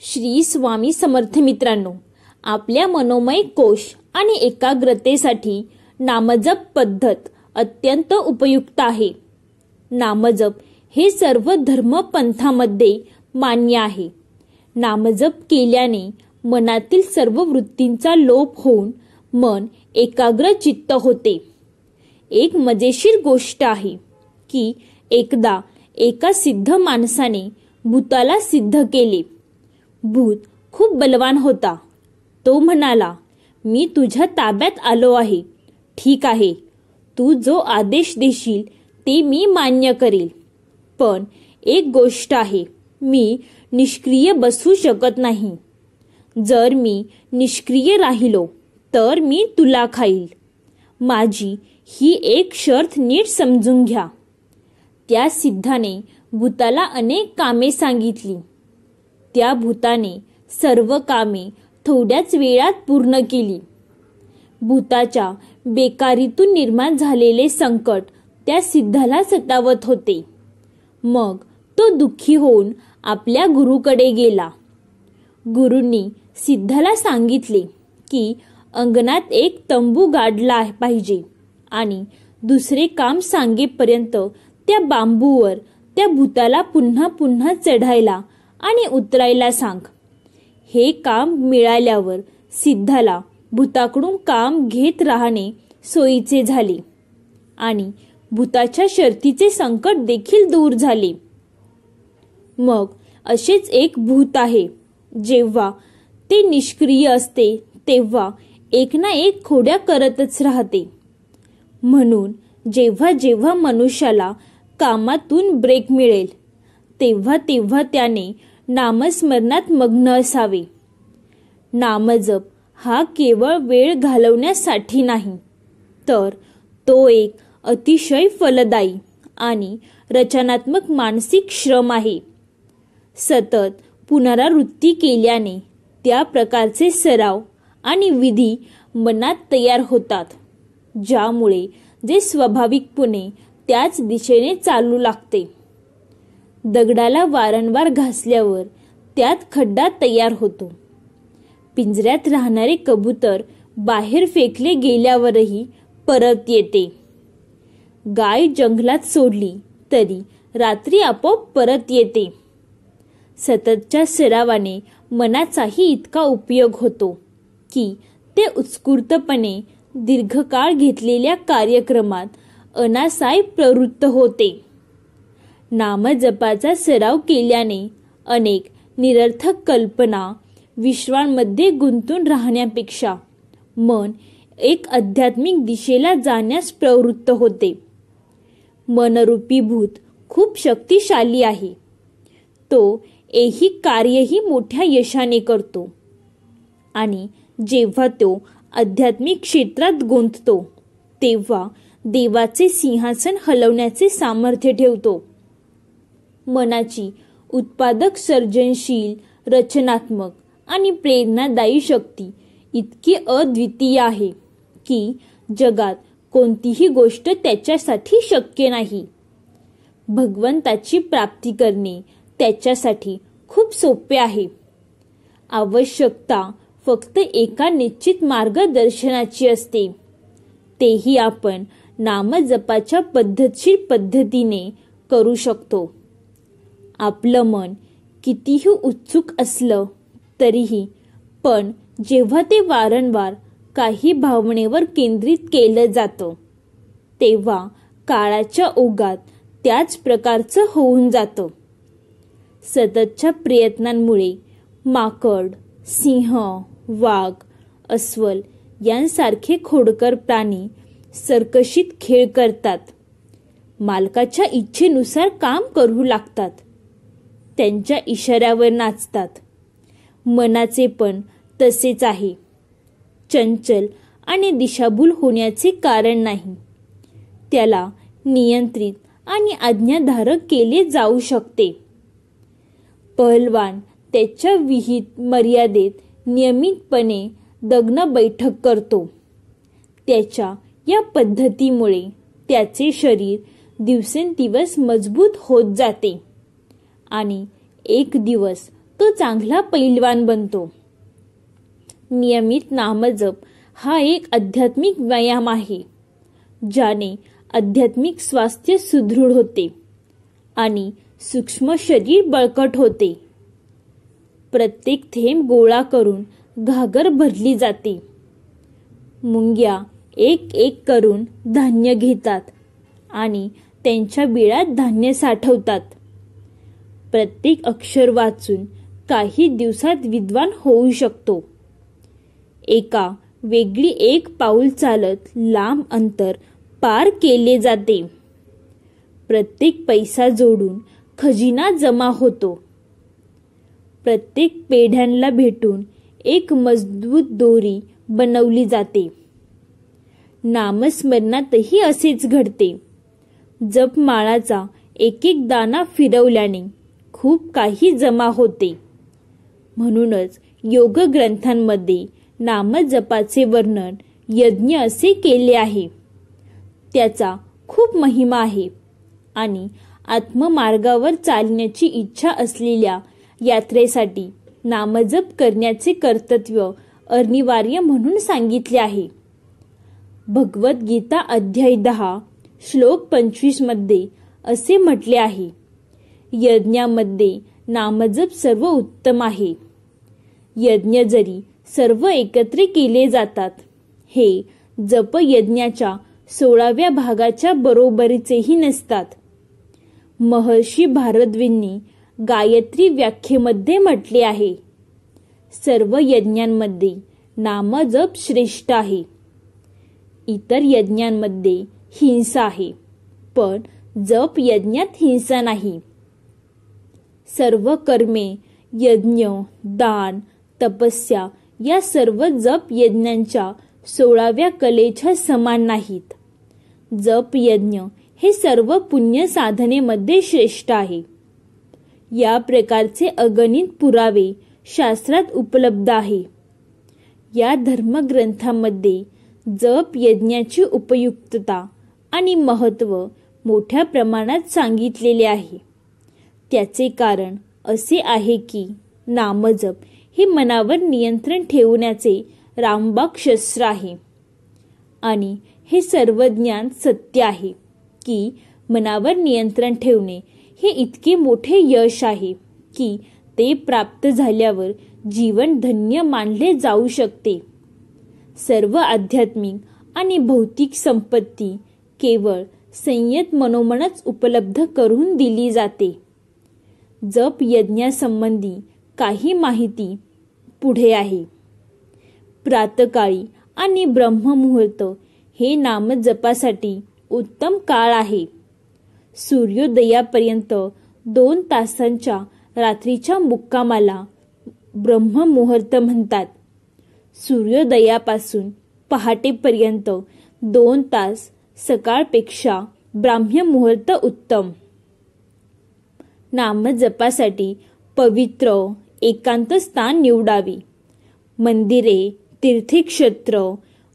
श्री स्वामी समर्थ मित्रांनो, आपल्या मनोमय कोश आणि एकाग्रतेसाठी नामजप पद्धत अत्यंत उपयुक्त आहे. नामजप हे सर्व धर्मपंथामध्ये मान्य आहे. नामजप केल्याने मनातील सर्व वृत्तींचा लोप होऊन मन एकाग्र चित्त होते. एक मजेशीर गोष्ट आहे की एकदा एका सिद्ध माणसाने भूताला सिद्ध केले. भूत खूप बलवान होता. तो म्हणाला, मी तुझ्या ताब्यात आलो आहे. ठीक आहे, तू जो आदेश देशील ते मी मान्य करेल. पण एक गोष्ट आहे, मी निष्क्रिय बसू शकत नाही. जर मी निष्क्रिय राहिलो तर मी तुला खाईल. माझी ही एक शर्त नीट समजून घ्या. त्या सिद्धाने भूताला अनेक कामे सांगितली. त्या भूताने सर्व कामे थोड्याच वेळात पूर्ण केली. भूताच्या बेकारीतून निर्माण झालेले संकट त्या सिद्धाला सतावत होते. मग तो दुःखी होऊन आपल्या गुरुकडे गेला. गुरूंनी सिद्धाला सांगितले की अंगणात एक तंबू गाडला पाहिजे आणि दुसरे काम सांगेपर्यंत त्या बांबूवर त्या भूताला पुन्हा पुन्हा चढायला आणि उतरायला सांग. हे काम मिळाल्यावर सिद्धाला भूताकडून काम घेत राहणे सोयीचे झाले आणि भूताच्या शर्तीचे संकट देखील दूर झाले. मग असेच एक भूत आहे. जेव्हा ते निष्क्रिय असते तेव्हा एक ना एक खोड्या करतच राहते. म्हणून जेव्हा जेव्हा मनुष्याला कामातून ब्रेक मिळेल तेव्हा तेव्हा त्याने नामस्मरणात मग्न असावे. नामजप हा केवळ वेळ घालवण्यासाठी नाही, तर तो एक अतिशय फलदायी आणि रचनात्मक मानसिक श्रम आहे. सतत पुनरावृत्ती केल्याने त्या प्रकारचे सराव आणि विधी मनात तयार होतात, ज्यामुळे जे स्वाभाविकपणे त्याच दिशेने चालू लागते. दगडाला वारंवार घासल्यावर त्यात खड्डा तयार होतो. पिंजऱ्यात राहणारे कबूतर बाहेर फेकले गेल्यावरही परत येते. गाय जंगलात सोडली तरी रात्री आपोआप परत येते. सततच्या सरावाने मनाचाही इतका उपयोग होतो की ते उत्स्फूर्तपणे दीर्घकाळ घेतलेल्या कार्यक्रमात अनासाय प्रवृत्त होते. नामजपाचा सराव केल्याने अनेक निरर्थक कल्पना विश्वांमध्ये गुंतून राहण्यापेक्षा मन एक आध्यात्मिक दिशेला जाण्यास प्रवृत्त होते. मनरूपी भूत खूप शक्तिशाली आहे. तो ऐहिक कार्यही मोठ्या यशाने करतो आणि जेव्हा तो आध्यात्मिक क्षेत्रात गुंततो तेव्हा देवाचे सिंहासन हलवण्याचे सामर्थ्य ठेवतो. मनाची उत्पादक, सर्जनशील, रचनात्मक आणि प्रेरणादायी शक्ती इतकी अद्वितीय आहे की जगात कोणतीही गोष्ट त्याच्यासाठी शक्य नाही. भगवंताची प्राप्ती करणे त्याच्यासाठी खूप सोपे आहे. आवश्यकता फक्त एका निश्चित मार्गदर्शनाची असते. तेही आपण नामजपाच्या पद्धतशीर पद्धतीने करू शकतो. आपलं मन कितीही उत्सुक असलं तरीही, पण जेव्हा ते वारंवार काही भावनेवर केंद्रित केलं जातं तेव्हा काळाच्या ओघात त्याच प्रकारचं होऊन जातं. सततच्या प्रयत्नांमुळे माकड, सिंह, वाघ, अस्वल यांसारखे खोडकर प्राणी सर्कशीत खेळ करतात. मालकाच्या इच्छेनुसार काम करू लागतात. त्यांच्या इशाऱ्यावर नाचतात. मनाचे पण तसेच आहे. चंचल आणि दिशाभूल होण्याचे कारण नाही. त्याला नियंत्रित आणि आज्ञाधारक केले जाऊ शकते. पहलवान त्याच्या विहित मर्यादेत नियमितपणे दगड बैठक करतो. त्याच्या या पद्धतीमुळे त्याचे शरीर दिवसेंदिवस मजबूत होत जाते आणि एक दिवस तो चांगला पैलवान बनतो. नियमित नामजप हा एक आध्यात्मिक व्यायाम आहे, ज्याने आध्यात्मिक स्वास्थ्य सुदृढ होते आणि सूक्ष्म शरीर बळकट होते. प्रत्येक थेंब गोळा करून घागर भरली जाते. मुंग्या एक एक करून धान्य घेतात आणि त्यांच्या बिळात धान्य साठवतात. प्रत्येक अक्षर वाचून काही दिवसात विद्वान होऊ शकतो. एका वेगळी एक पाऊल चालत लांब अंतर पार केले जाते. प्रत्येक पैसा जोडून खजिना जमा होतो. प्रत्येक पेढ्यांना भेटून एक मजबूत दोरी बनवली जाते. नामस्मरणातही असेच घडते. जपमाळाचा एक एक दाना फिरवल्याने खूप काही जमा होते. म्हणूनच योग ग्रंथांमध्ये नामजपाचे वर्णन यज्ञ असे केले आहे. त्याचा खूप महिमा आहे आणि आत्ममार्गावर चालण्याची इच्छा असलेल्या यात्रेसाठी नामजप करण्याचे कर्तव्य अनिवार्य म्हणून सांगितले आहे. भगवद्गीता अध्याय 10 श्लोक 25 मध्ये असे म्हटले आहे, यज्ञामध्ये नामजप सर्व उत्तम आहे. यज्ञ जरी सर्व एकत्र केले जातात, हे जप यज्ञाच्या 16व्या भागाच्या बरोबरीचेही नसतात. महर्षी भारद्वाजींनी गायत्री व्याख्येमध्ये म्हटले आहे, सर्व यज्ञांमध्ये नामजप श्रेष्ठ आहे. इतर यज्ञांमध्ये हिंसा आहे, पण जप यज्ञात हिंसा नाही. सर्व कर्मे, यज्ञ, दान, तपस्या या सर्व जप यज्ञांच्या 16व्या कलेच्या समान नाहीत. जप यज्ञ हे सर्व पुण्य साधनेमध्ये श्रेष्ठ आहे. या प्रकारचे अगणित पुरावे शास्त्रात उपलब्ध आहे. या धर्मग्रंथामध्ये जप यज्ञाची उपयुक्तता आणि महत्त्व मोठ्या प्रमाणात सांगितलेले आहे. त्याचे कारण असे आहे की नामजप हे मनावर नियंत्रण ठेवण्याचे रामबाण शस्त्र आहे आणि हे सर्व ज्ञान सत्य आहे की मनावर नियंत्रण ठेवणे हे इतके मोठे यश आहे की ते प्राप्त झाल्यावर जीवन धन्य मानले जाऊ शकते. सर्व आध्यात्मिक आणि भौतिक संपत्ती केवळ संयत मनोमनच उपलब्ध करून दिली जाते. जप यज्ञासंबंधी काही माहिती पुढे आहे. प्रातःकाळी आणि ब्रह्ममुहूर्त हे नामजपासाठी उत्तम काळ आहे. सूर्योदयापर्यंत 2 तासांच्या रात्रीच्या मुक्कामाला ब्रह्ममुहूर्त म्हणतात. सूर्योदयापासून पहाटेपर्यंत 2 तास सकाळपेक्षा ब्राह्ममुहूर्त उत्तम. नामजपासाठी पवित्र एकांत स्थान निवडावे. मंदिरे, तीर्थक्षेत्र,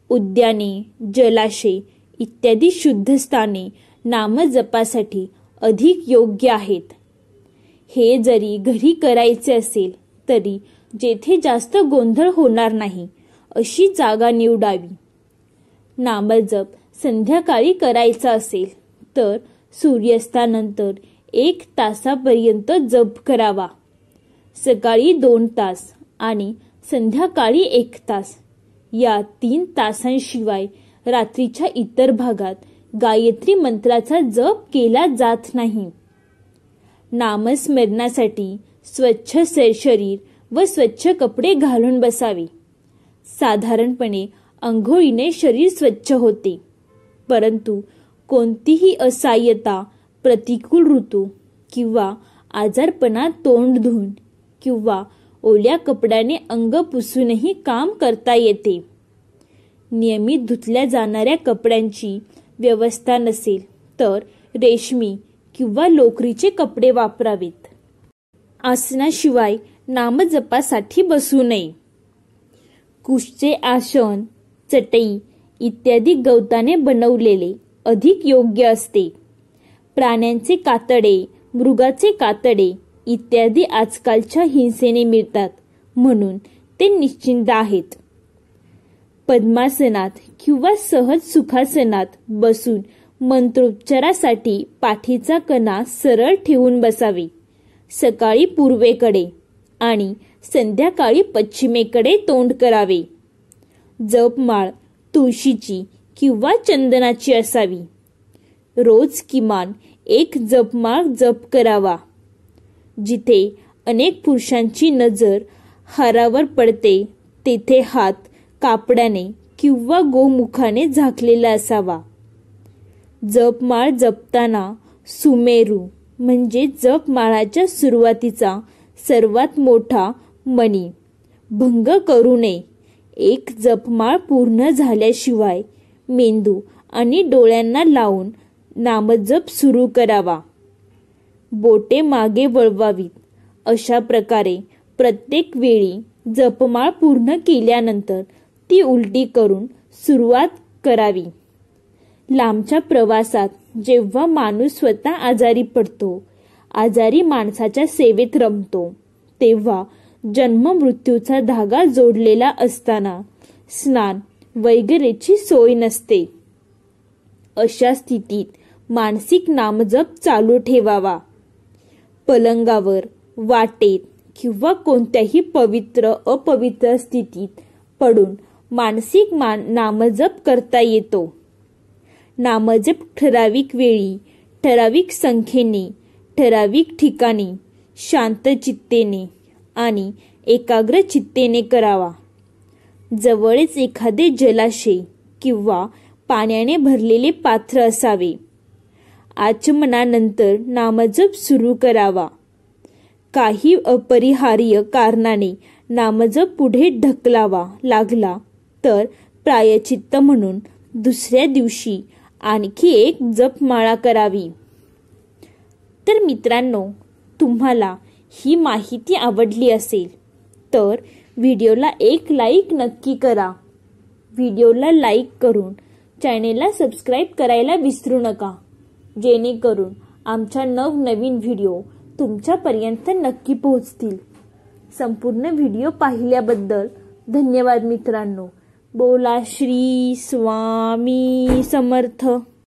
उद्याने, जलाशय इत्यादी शुद्ध स्थाने नामजपासाठी अधिक योग्य आहेत. हे जरी घरी करायचे असेल तरी जेथे जास्त गोंधळ होणार नाही अशी जागा निवडावी. नामजप संध्याकाळी करायचा असेल तर सूर्यास्तानंतर 1 तासापर्यंत जप करावा. सकाळी 2 तास आणि संध्याकाळी 1 तास या 3 तासांशिवाय रात्रीच्या इतर भागात गायत्री मंत्राचा जप केला जात नाही. नामस्मरणासाठी स्वच्छ शरीर व स्वच्छ कपडे घालून बसावे. साधारणपणे अंघोळीने शरीर स्वच्छ होते, परंतु कोणतीही असहाय्यता, प्रतिकूल ऋतू किंवा आजारपणात तोंड धुवून किंवा ओल्या कपड्याने अंग पुसूनही काम करता येते. नियमित धुतल्या जाणाऱ्या कपड्यांची व्यवस्था नसेल तर रेशमी किंवा लोकरीचे कपडे वापरावेत. आसनाशिवाय नामजपासाठी बसू नये. कुशचे आसन, चटई इत्यादी गवताने बनवलेले अधिक योग्य असते. प्राण्यांचे कातडे, मृगाचे कातडे इत्यादी आजकालच्या हिंसेने मिळतात, म्हणून ते निश्चिंत आहेत. पद्मासनात किंवा सहज सुखासनात बसून मंत्रोच्चारासाठी पाठीचा कणा सरळ ठेवून बसावे. सकाळी पूर्वेकडे आणि संध्याकाळी पश्चिमेकडे तोंड करावे. जपमाळ तुळशीची किंवा चंदनाची असावी. रोज किमान एक जपमाळ जप करावा. जिथे अनेक पुरुषांची नजर हारावर पडते तेथे हात कापडाने किंवा गोमुखाने झाकलेला असावा. जपमाळ जपताना सुमेरू म्हणजे जपमाळाच्या सुरुवातीचा सर्वात मोठा मणी भंग करू नये. एक जपमाळ पूर्ण झाल्याशिवाय मेंदू आणि डोळ्यांना लावून नामजप सुरू करावा. बोटे मागे वळवावीत. अशा प्रकारे प्रत्येक वेळी जपमाळ पूर्ण केल्यानंतर ती उलटी करून सुरुवात करावी. लांबच्या प्रवासात जेव्हा माणूस स्वतः आजारी पडतो, आजारी माणसाच्या सेवेत रमतो, तेव्हा जन्म मृत्यूचा धागा जोडलेला असताना स्नान वगैरेची सोय नसते. अशा स्थितीत मानसिक नामजप चालू ठेवावा. पलंगावर, वाटेत किंवा कोणत्याही पवित्र अपवित्र स्थितीत पडून मानसिक नामजप करता येतो. नामजप ठराविक वेळी, ठराविक संख्येने, ठराविक ठिकाणी, शांत चित्तेने आणि एकाग्र चित्तेने करावा. जवळच एखादे जलाशय किंवा पाण्याने भरलेले पात्र असावे. आचमनानंतर नामजप सुरू करावा. काही अपरिहार्य कारणाने नामजप पुढे ढकलावा लागला तर प्रायश्चित्त म्हणून दुसऱ्या दिवशी आणखी एक जपमाळा करावी. तर मित्रांनो, तुम्हाला ही माहिती आवडली असेल तर व्हिडिओला एक लाईक नक्की करा. व्हिडिओला लाईक करून चॅनेलला सबस्क्राईब करायला विसरू नका, जेणेकरून आमच्या नवनवीन व्हिडिओ तुमच्यापर्यंत नक्की पोहोचतील. संपूर्ण व्हिडिओ पाहिल्याबद्दल धन्यवाद मित्रांनो. बोला श्री स्वामी समर्थ.